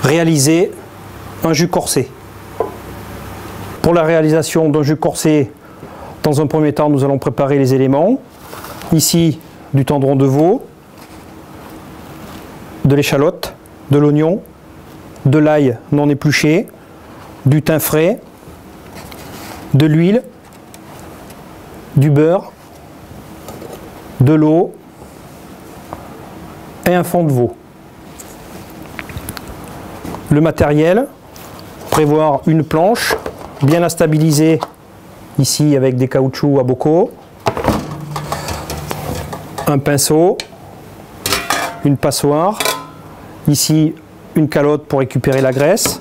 réaliser un jus corsé. Pour la réalisation d'un jus corsé, dans un premier temps, nous allons préparer les éléments. Ici, du tendron de veau, de l'échalote, de l'oignon, de l'ail non épluché, du thym frais, de l'huile, du beurre, de l'eau et un fond de veau. Le matériel, prévoir une planche, bien la stabiliser ici avec des caoutchoucs à bocaux, un pinceau, une passoire, ici une calotte pour récupérer la graisse,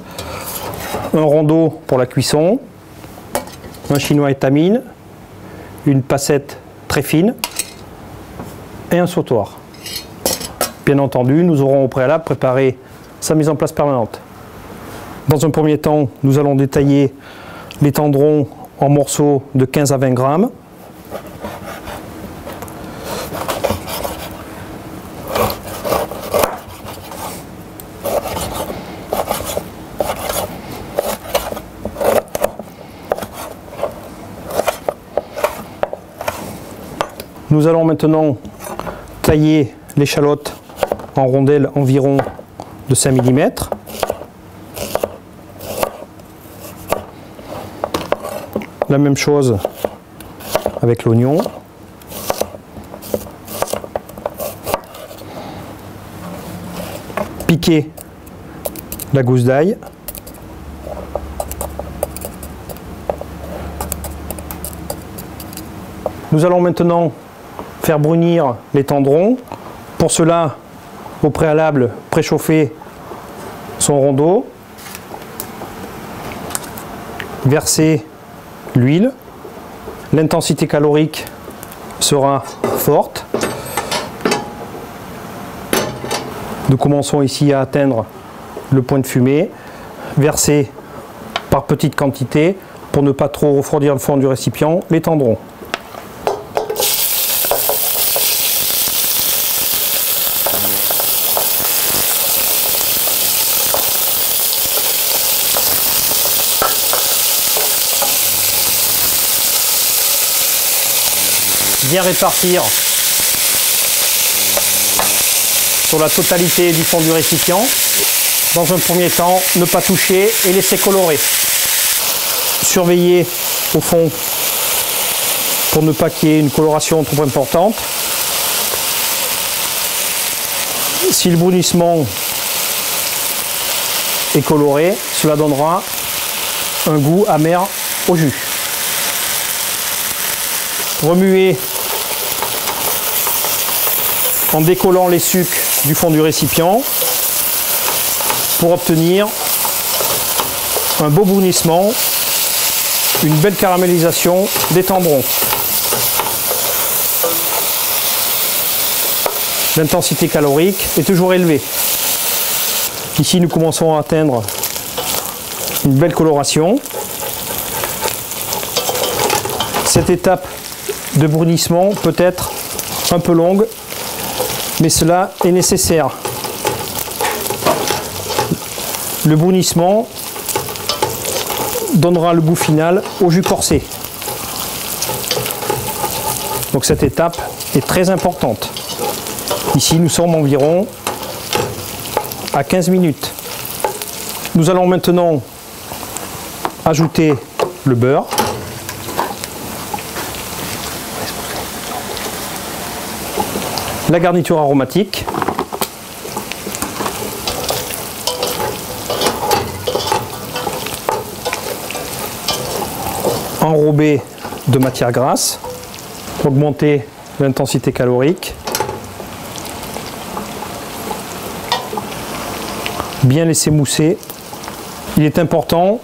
un rondeau pour la cuisson, un chinois étamine, une passette très fine et un sautoir. Bien entendu, nous aurons au préalable préparé sa mise en place permanente. Dans un premier temps, nous allons détailler les tendrons en morceaux de 15 à 20 grammes. Nous allons maintenant tailler l'échalote en rondelles environ de 5 mm. La même chose avec l'oignon. Piquer la gousse d'ail. Nous allons maintenant faire brunir les tendrons. Pour cela, au préalable, préchauffer son rondeau, verser l'huile. L'intensité calorique sera forte. Nous commençons ici à atteindre le point de fumée. Verser par petites quantités pour ne pas trop refroidir le fond du récipient les tendrons. Bien répartir sur la totalité du fond du récipient. Dans un premier temps, ne pas toucher et laisser colorer. Surveiller au fond pour ne pas qu'il y ait une coloration trop importante. Si le brunissement est coloré, cela donnera un goût amer au jus. Remuer en décollant les sucs du fond du récipient pour obtenir un beau brunissement, une belle caramélisation des tendrons. L'intensité calorique est toujours élevée. Ici, nous commençons à atteindre une belle coloration. Cette étape de brunissement peut être un peu longue, mais cela est nécessaire. Le brunissement donnera le goût final au jus corsé. Donc cette étape est très importante. Ici, nous sommes environ à 15 minutes. Nous allons maintenant ajouter le beurre. La garniture aromatique. Enrobé de matière grasse. Augmenter l'intensité calorique. Bien laisser mousser. Il est important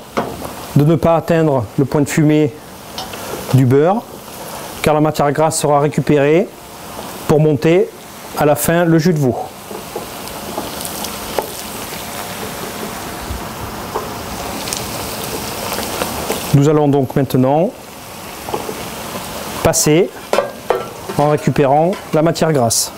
de ne pas atteindre le point de fumée du beurre, car la matière grasse sera récupérée pour monter à la fin le jus de veau. Nous allons donc maintenant passer en récupérant la matière grasse.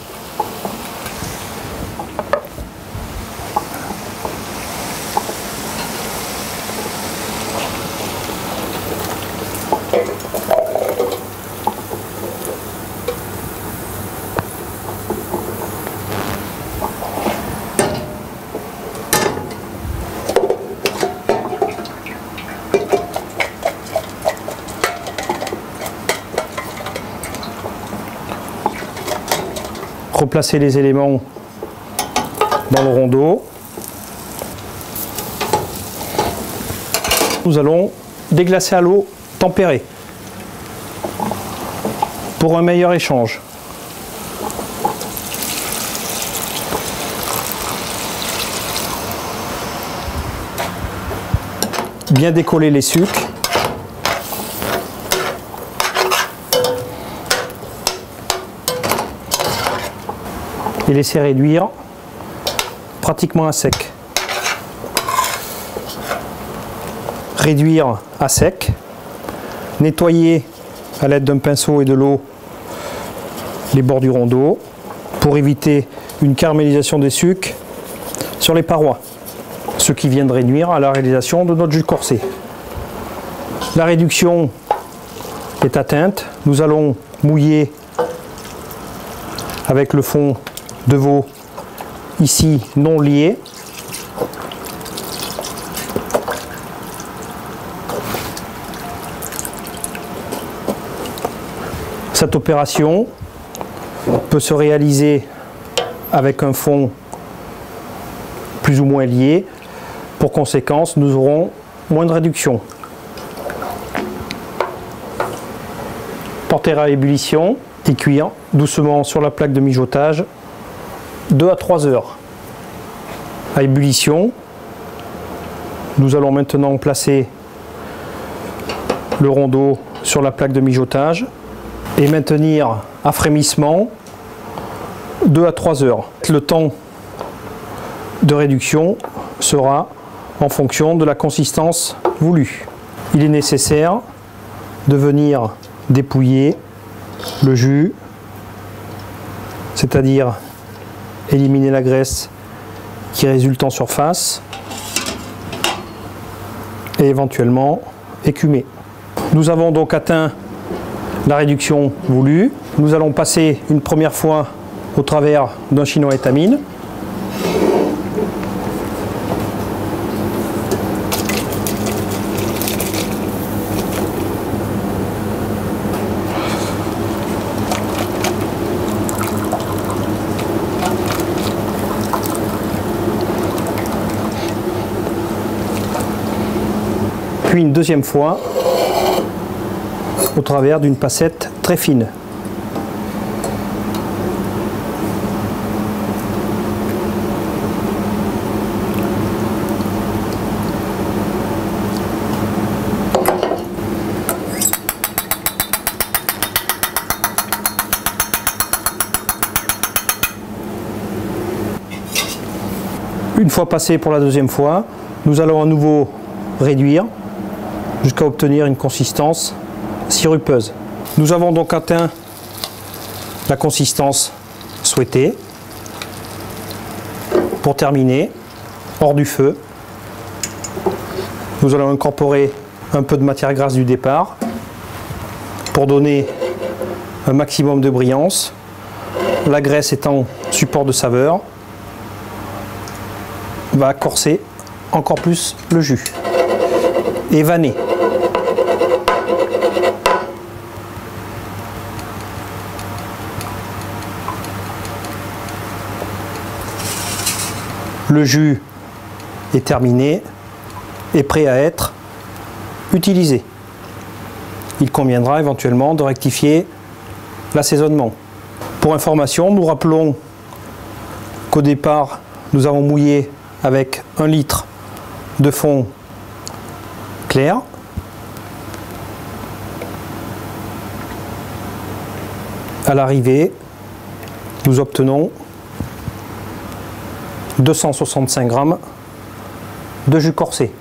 placer les éléments dans le rondeau. Nous allons déglacer à l'eau tempérée pour un meilleur échange. Bien décoller les sucres. Et laisser réduire pratiquement à sec. Réduire à sec. Nettoyer à l'aide d'un pinceau et de l'eau les bords du rondeau pour éviter une caramélisation des sucres sur les parois, ce qui viendrait nuire à la réalisation de notre jus corsé. La réduction est atteinte. Nous allons mouiller avec le fond de veau ici non lié. Cette opération peut se réaliser avec un fond plus ou moins lié. Pour conséquence, nous aurons moins de réduction. Porter à ébullition et cuire doucement sur la plaque de mijotage 2 à 3 heures. À ébullition, nous allons maintenant placer le rondeau sur la plaque de mijotage et maintenir à frémissement 2 à 3 heures. Le temps de réduction sera en fonction de la consistance voulue. Il est nécessaire de venir dépouiller le jus, c'est-à-dire éliminer la graisse qui résulte en surface et éventuellement écumer. Nous avons donc atteint la réduction voulue. Nous allons passer une première fois au travers d'un chinois étamine. Puis une deuxième fois au travers d'une passette très fine. Une fois passé pour la deuxième fois, nous allons à nouveau réduire jusqu'à obtenir une consistance sirupeuse. Nous avons donc atteint la consistance souhaitée. Pour terminer, hors du feu, nous allons incorporer un peu de matière grasse du départ pour donner un maximum de brillance, la graisse étant support de saveur, va corser encore plus le jus et vanner. Le jus est terminé et prêt à être utilisé. Il conviendra éventuellement de rectifier l'assaisonnement. Pour information, nous rappelons qu'au départ, nous avons mouillé avec 1 litre de fond clair. À l'arrivée, nous obtenons 265 g de jus corsé.